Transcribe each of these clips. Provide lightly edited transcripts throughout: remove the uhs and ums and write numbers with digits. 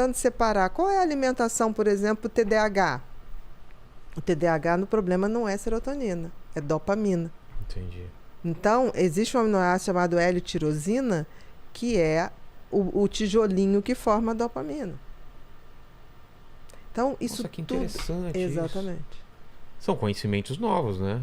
tentando separar. Qual é a alimentação, por exemplo, o TDAH? O TDAH, no problema, não é serotonina, é dopamina. Entendi. Então, existe um aminoácido chamado L-tirosina, que é o tijolinho que forma a dopamina. Então, isso Nossa, que tudo... interessante. Exatamente. Isso. São conhecimentos novos, né?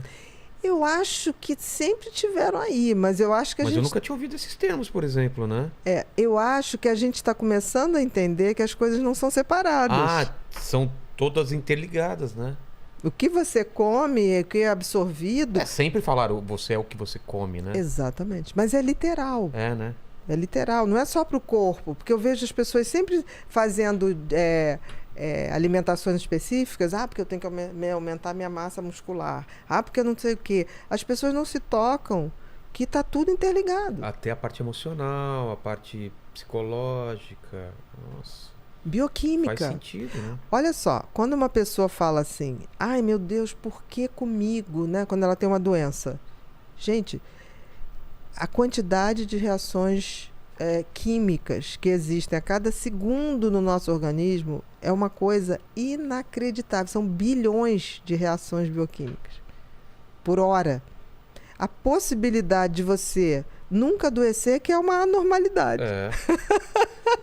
Eu acho que sempre tiveram aí, mas eu acho que Mas eu nunca tinha ouvido esses termos, por exemplo, né? eu acho que a gente está começando a entender que as coisas não são separadas. Ah, são todas interligadas, né? O que você come, o que é absorvido... Sempre falaram, você é o que você come, né? Exatamente. Mas é literal. É, né? É literal. Não é só para o corpo. Porque eu vejo as pessoas sempre fazendo alimentações específicas. Ah, porque eu tenho que aumentar minha massa muscular. Ah, porque eu não sei o quê. As pessoas não se tocam que está tudo interligado. Até a parte emocional, a parte psicológica. Nossa. Bioquímica. Faz sentido, né? Olha só, quando uma pessoa fala assim, ai meu Deus, por que comigo, né? Quando ela tem uma doença. Gente, a quantidade de reações químicas que existem a cada segundo no nosso organismo é uma coisa inacreditável. São bilhões de reações bioquímicas por hora. A possibilidade de você nunca adoecer que é uma anormalidade.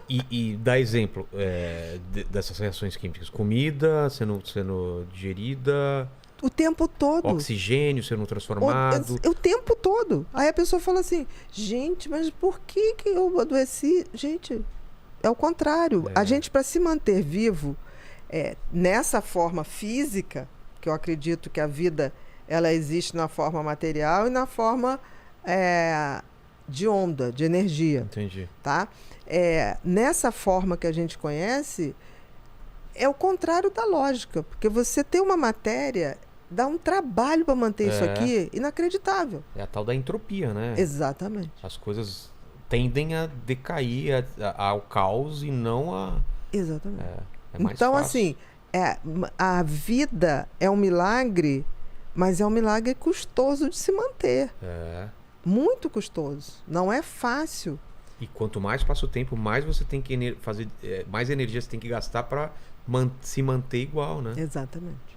E dá exemplo dessas reações químicas. Comida sendo digerida... O tempo todo. Oxigênio sendo transformado. O tempo todo. Aí a pessoa fala assim, gente, mas por que eu adoeci? Gente, é o contrário. A gente, para se manter vivo, nessa forma física, que eu acredito que a vida ela existe na forma material e na forma de onda, de energia. Entendi. Tá? Nessa forma que a gente conhece, é o contrário da lógica. Porque você ter uma matéria... Dá um trabalho para manter isso aqui inacreditável. É a tal da entropia, né? Exatamente. As coisas tendem a decair ao caos e não a... Exatamente. É mais então, fácil. assim, a vida é um milagre, mas é um milagre custoso de se manter. Muito custoso. Não é fácil. E quanto mais passa o tempo, mais você tem que fazer... mais energia você tem que gastar para se manter igual, né? Exatamente.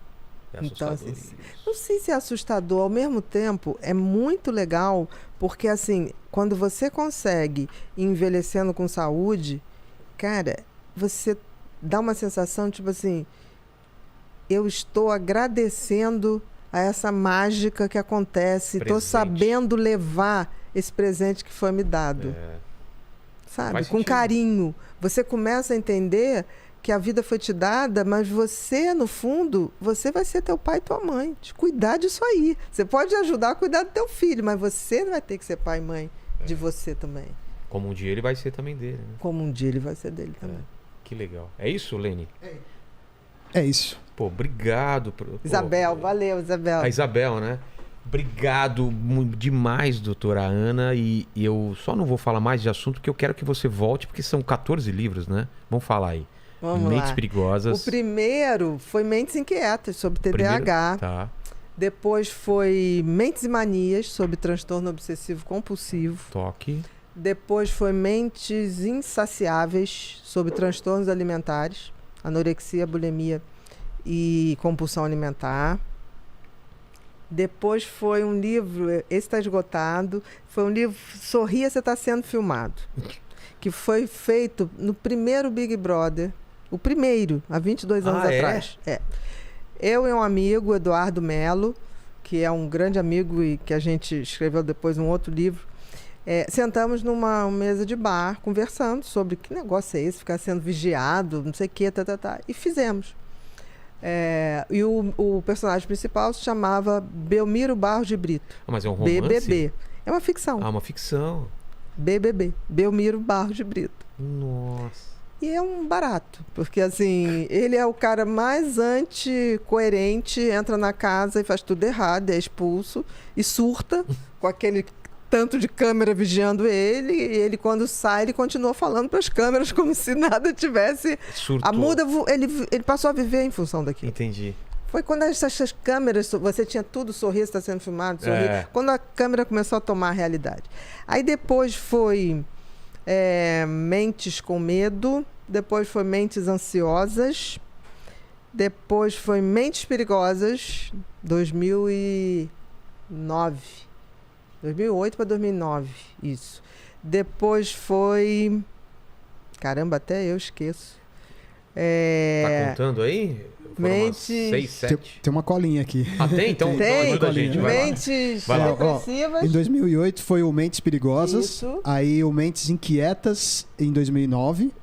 É então, assustador assim, isso. não sei se é assustador, ao mesmo tempo é muito legal, porque assim, quando você consegue ir envelhecendo com saúde, cara, você dá uma sensação tipo assim, eu estou agradecendo a essa mágica que acontece, estou sabendo levar esse presente que foi me dado, sabe? Com carinho. Você começa a entender que a vida foi te dada, mas você, no fundo, você vai ser teu pai e tua mãe. De cuidar disso aí. Você pode ajudar a cuidar do teu filho, mas você vai ter que ser pai e mãe de você também. Como um dia ele vai ser também dele, né? Como um dia ele vai ser dele também. Que legal. É isso, Lene? É isso. Pô, obrigado. Isabel, valeu, Isabel. A Isabel, né? Obrigado demais, doutora Ana. E eu só não vou falar mais de assunto, porque eu quero que você volte, porque são 14 livros, né? Vamos falar aí. Vamos Mentes lá. Perigosas. O primeiro foi Mentes Inquietas, sobre TDAH. Tá. Depois foi Mentes e Manias, sobre transtorno obsessivo compulsivo. Toque. Depois foi Mentes Insaciáveis, sobre transtornos alimentares, anorexia, bulimia e compulsão alimentar. Depois foi um livro, esse está esgotado, foi um livro Sorria, Você Está Sendo Filmado, que foi feito no primeiro Big Brother, o primeiro, há 22 anos atrás. Eu e um amigo, Eduardo Melo, que é um grande amigo e que a gente escreveu depois um outro livro, sentamos numa mesa de bar, conversando sobre que negócio é esse, ficar sendo vigiado, não sei o que, e fizemos. E o personagem principal se chamava Belmiro Barros de Brito. Mas é um romance? BBB. É uma ficção. Ah, uma ficção. BBB. Belmiro Barros de Brito. Nossa. E é um barato, porque assim, ele é o cara mais anticoerente, entra na casa e faz tudo errado, é expulso e surta com aquele tanto de câmera vigiando ele, e ele quando sai, ele continua falando para as câmeras como se nada tivesse... Surtou. Ele passou a viver em função daquilo. Entendi. Foi quando essas câmeras, você tinha tudo, sorrir, está sendo filmado, sorrir. Quando a câmera começou a tomar a realidade. Aí depois foi Mentes com Medo, depois foi Mentes Ansiosas, depois foi Mentes Perigosas, 2009. 2008 para 2009, isso. Depois foi... Caramba, até eu esqueço. Tá contando aí? Foram umas 6, 7. Tem uma colinha aqui. Ah, tem? Então ajuda a gente. Vai lá. Mentes Vai lá. Depressivas. Em 2008 foi o Mentes Perigosas. Isso. Aí o Mentes Inquietas em 2009.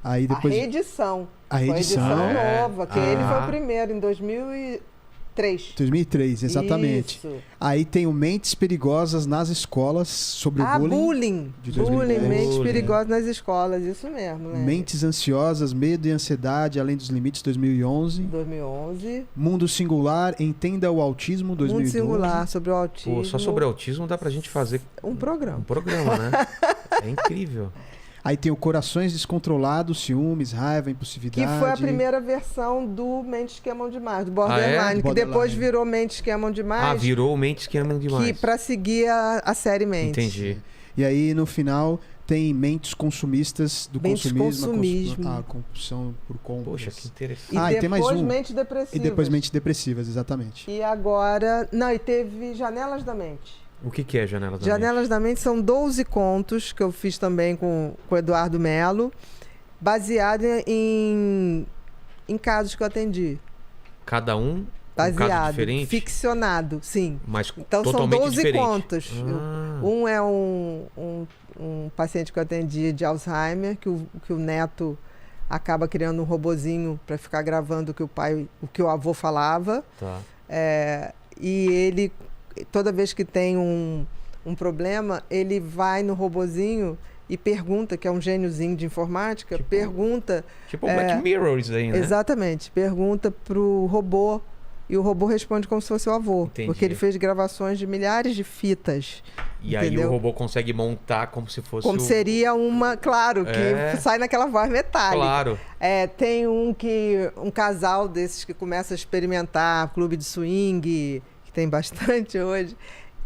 Aí depois... A reedição. A reedição. Foi a edição É. nova, que ele foi o primeiro, em 2003. 2003, exatamente. Isso. Aí tem o Mentes Perigosas nas escolas, sobre o bullying. De 2010. Bullying, Mentes Bullying. Perigosas nas escolas, isso mesmo, né? Mentes Ansiosas, Medo e Ansiedade, Além dos Limites, 2011. 2011. Mundo Singular, Entenda o Autismo, 2012. Mundo Singular, sobre o autismo. Pô, só sobre autismo dá pra gente fazer um um programa. programa, né? É incrível. Aí tem o Corações Descontrolados, Ciúmes, Raiva, Impulsividade. Que foi a primeira versão do Mentes que Amam Demais, do Borderline, Ah, é? que Borderline. depois virou Mentes que Amam Demais. Ah, virou Mentes que Amam Demais. Que pra seguir a série Mentes. Entendi. E aí, no final, tem Mentes Consumistas, do Mentes consumismo, consumismo. a compulsão por compras. Poxa, que interessante. E Ah, e depois tem mais um. Mentes Depressivas. E depois Mentes Depressivas, exatamente. E agora... Não, e teve Janelas da Mente. O que é Janelas da Janelas da Mente são 12 contos que eu fiz também com o Eduardo Melo, baseado em casos que eu atendi. Cada um um caso diferente? Ficcionado, sim. Mas Então totalmente são 12 diferente. contos. Ah. Um é um paciente que eu atendi de Alzheimer, que o neto acaba criando um robozinho para ficar gravando o que o avô falava. Tá. E ele, toda vez que tem um problema, ele vai no robozinho e pergunta, que é um gêniozinho de informática, pergunta... Tipo Black Mirror isso aí, né? Exatamente. Pergunta pro robô e o robô responde como se fosse o avô. Entendi. Porque ele fez gravações de milhares de fitas. E aí entendeu? o robô consegue montar como se fosse Como seria uma... Claro, que sai naquela voz metálica. Claro. Tem um casal desses que começa a experimentar clube de swing, que tem bastante hoje,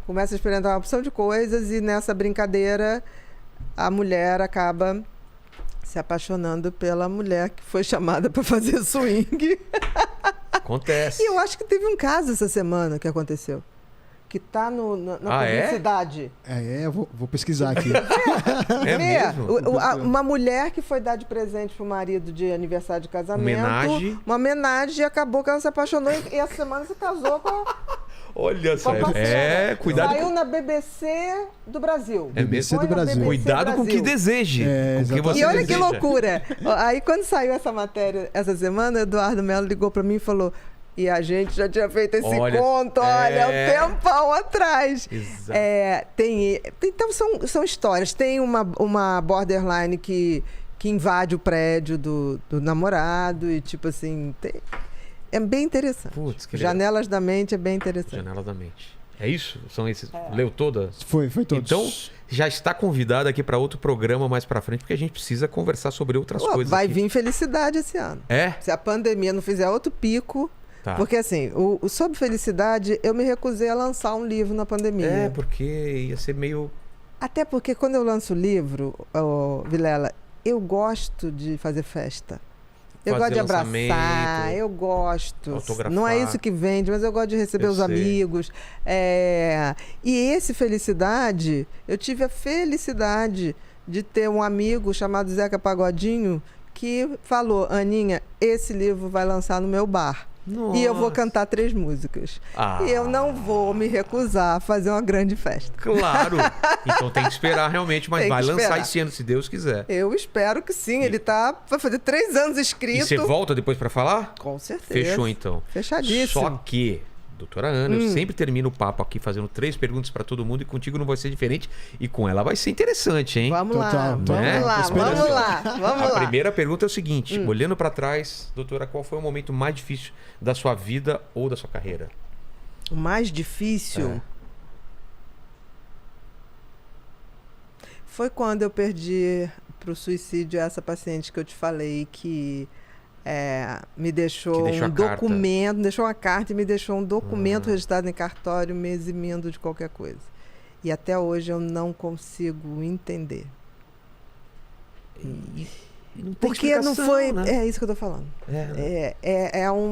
começa a experimentar uma opção de coisas e nessa brincadeira a mulher acaba se apaixonando pela mulher que foi chamada para fazer swing. Acontece. E eu acho que teve um caso essa semana que aconteceu. Que tá na publicidade. Eu vou pesquisar aqui. É mesmo? Uma mulher que foi dar de presente pro marido de aniversário de casamento. Uma homenagem e acabou que ela se apaixonou e essa semana se casou com Olha só. Cuidado. Saiu na BBC do Brasil. É mesmo? do Brasil. BBC Cuidado com o que deseje. Com o que você e olha deseja. que loucura. Aí quando saiu essa matéria essa semana, o Eduardo Melo ligou para mim e falou: e a gente já tinha feito esse conto, um tempão atrás. Exato. Então são histórias. Tem uma borderline que invade o prédio do namorado e tipo assim... É bem interessante. Putz, que Janelas da Mente é bem interessante. Janelas da Mente. É isso? São esses? Leu todas? Foi todos. Então, já está convidado aqui para outro programa mais para frente, porque a gente precisa conversar sobre outras coisas. Vai aqui. vir felicidade esse ano. Se a pandemia não fizer outro pico... Tá. Porque assim, o Sobre Felicidade, eu me recusei a lançar um livro na pandemia. Porque ia ser meio... Até porque quando eu lanço o livro, Vilela, eu gosto de fazer festa. Eu gosto de abraçar, eu gosto. Autografar. Não é isso que vende, mas eu gosto de receber os amigos. E esse Felicidade, eu tive a felicidade de ter um amigo chamado Zeca Pagodinho que falou: Aninha, esse livro vai lançar no meu bar. Nossa. E eu vou cantar 3 músicas. E eu não vou me recusar a fazer uma grande festa. Claro. Então tem que esperar realmente, mas vai lançar esse ano, se Deus quiser. Eu espero que sim. Ele vai fazer 3 anos escrito. E você volta depois para falar? Com certeza. Fechou então. Fechadíssimo. Só que, doutora Ana, eu sempre termino o papo aqui fazendo 3 perguntas para todo mundo e contigo não vai ser diferente. E com ela vai ser interessante, hein? Vamos lá. A primeira pergunta é o seguinte: olhando para trás, doutora, qual foi o momento mais difícil da sua vida ou da sua carreira? O mais difícil foi quando eu perdi pro suicídio essa paciente que eu te falei que me deixou um documento, deixou uma carta e me deixou um documento registrado em cartório me eximindo de qualquer coisa. E até hoje eu não consigo entender. Não tem porque não foi... né? É isso que eu tô falando.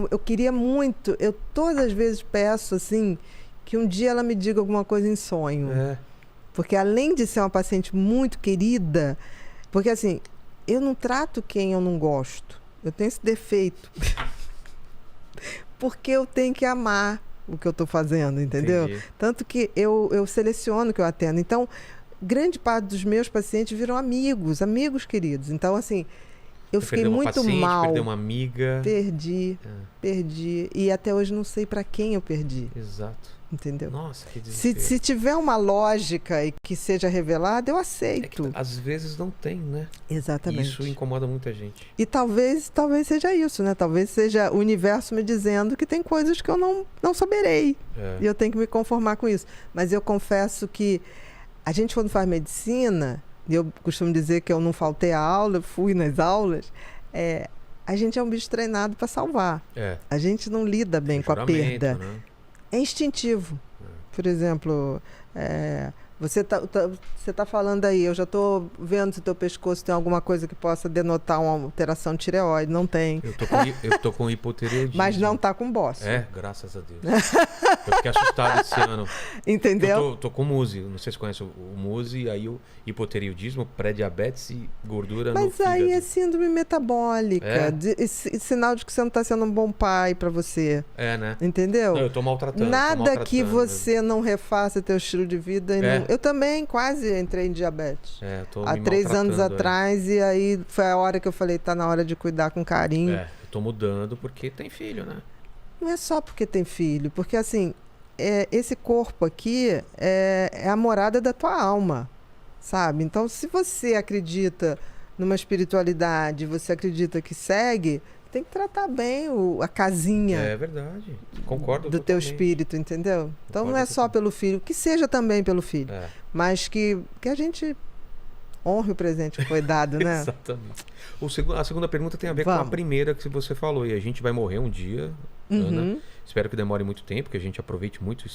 Eu queria muito... Eu todas as vezes peço, assim, que um dia ela me diga alguma coisa em sonho. Porque além de ser uma paciente muito querida... Porque, assim, eu não trato quem eu não gosto. Eu tenho esse defeito. Porque eu tenho que amar o que eu estou fazendo, entendeu? Entendi. Tanto que eu seleciono o que eu atendo. Então, grande parte dos meus pacientes viram amigos queridos. Então, assim, eu fiquei muito mal. Perdeu uma amiga. Perdi. E até hoje não sei para quem eu perdi. Exato. Entendeu? Nossa, que desespero. Se tiver uma lógica e que seja revelada, eu aceito. Às vezes não tem, né? Exatamente. Isso incomoda muita gente. E talvez seja isso, né? Talvez seja o universo me dizendo que tem coisas que eu não saberei. E eu tenho que me conformar com isso. Mas eu confesso que a gente, quando faz medicina, e eu costumo dizer que eu não faltei a aula, eu fui nas aulas, a gente é um bicho treinado para salvar. A gente não lida bem com a perda. Né? É instintivo. Por exemplo, você tá falando aí, eu já estou vendo se o teu pescoço tem alguma coisa que possa denotar uma alteração de tireoide. Não tem. Eu tô com hipotireoidismo. Mas não tá com bócio. Graças a Deus. Eu fiquei assustado esse ano. Entendeu? Eu tô com MUSE. Não sei se você conhece o MUSE, aí o hipotireoidismo, pré-diabetes e gordura no fígado. Mas aí é síndrome metabólica. Sinal de que você não está sendo um bom pai para você. Né? Entendeu? Não, eu tô maltratando. Nada que você não refaça teu estilo de vida. Eu também quase entrei em diabetes. Tô há 3 anos atrás. E aí foi a hora que eu falei, tá na hora de cuidar com carinho. Eu tô mudando porque tem filho, né? Não é só porque tem filho. Porque assim, esse corpo aqui é a morada da tua alma. Sabe? Então, se você acredita numa espiritualidade, você acredita que segue, tem que tratar bem a casinha. É verdade. Concordo do teu espírito, entendeu? Então, não é só pelo filho, que seja também pelo filho. Mas que a gente honre o presente que foi dado, né? Exatamente. A segunda pergunta tem a ver com a primeira que você falou. E a gente vai morrer um dia, Ana. Espero que demore muito tempo, que a gente aproveite muito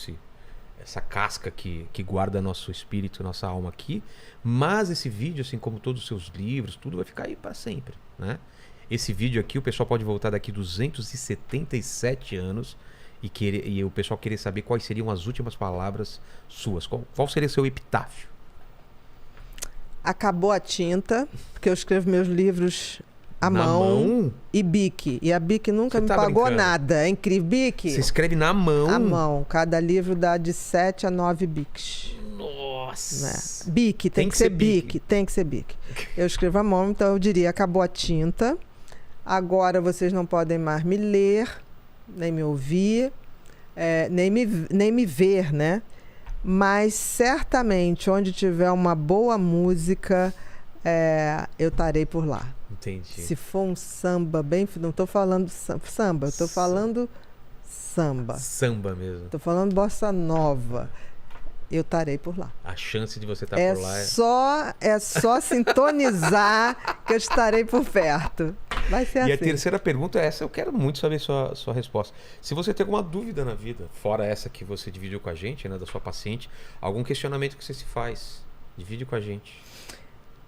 essa casca que guarda nosso espírito, nossa alma aqui. Mas esse vídeo, assim como todos os seus livros, tudo vai ficar aí para sempre, né? Esse vídeo aqui, o pessoal pode voltar daqui 277 anos e o pessoal querer saber quais seriam as últimas palavras suas. Qual seria seu epitáfio? Acabou a tinta, porque eu escrevo meus livros à mão e Bic. E a Bic nunca me pagou nada. É incrível. Bic. Você escreve na mão? À mão. Cada livro dá de 7 a 9 Bics. Nossa! Bic, tem que ser Bic. Tem que ser Bic. Eu escrevo à mão, então eu diria, acabou a tinta. Agora vocês não podem mais me ler, nem me ouvir, nem me ver, né? Mas certamente, onde tiver uma boa música, eu estarei por lá. Entendi. Se for um samba bem... Não estou falando samba, estou falando samba. Samba mesmo. Estou falando bossa nova. Eu estarei por lá. A chance de você estar por lá é só sintonizar que eu estarei por perto. Vai ser assim. E a terceira pergunta é essa, eu quero muito saber sua resposta. Se você tem alguma dúvida na vida, fora essa que você dividiu com a gente, né, da sua paciente, algum questionamento que você se faz, divide com a gente.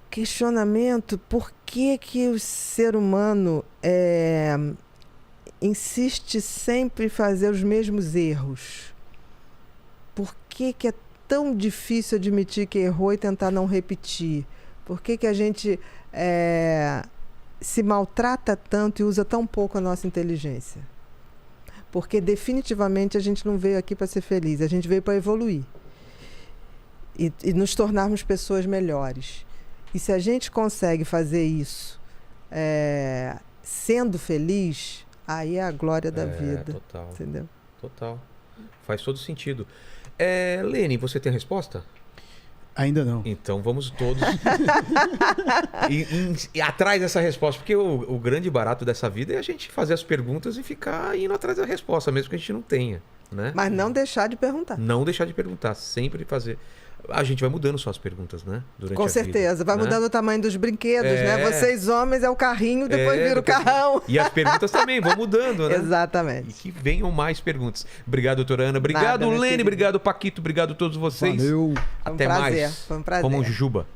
Questionamento, por que o ser humano insiste sempre em fazer os mesmos erros? Por que é tão difícil admitir que errou e tentar não repetir? Por que a gente se maltrata tanto e usa tão pouco a nossa inteligência? Porque definitivamente a gente não veio aqui para ser feliz, a gente veio para evoluir e nos tornarmos pessoas melhores. E se a gente consegue fazer isso sendo feliz, aí é a glória da vida. Total. Entendeu? Total. Faz todo sentido. Lene, você tem a resposta? Ainda não. Então vamos todos e atrás dessa resposta, porque o grande barato dessa vida é a gente fazer as perguntas e ficar indo atrás da resposta, mesmo que a gente não tenha, né? Mas não deixar de perguntar. Não deixar de perguntar, sempre fazer. A gente vai mudando suas perguntas, né? Durante Com certeza, vai mudando o tamanho dos brinquedos, né? Vocês homens é o carrinho, depois vira o carrão. E as perguntas também vão mudando, né? Exatamente. E que venham mais perguntas. Obrigado, doutora Ana. Obrigado, Lene. Obrigado, Paquito. Obrigado a todos vocês. Valeu. Até mais. Foi um prazer. Como Jujuba.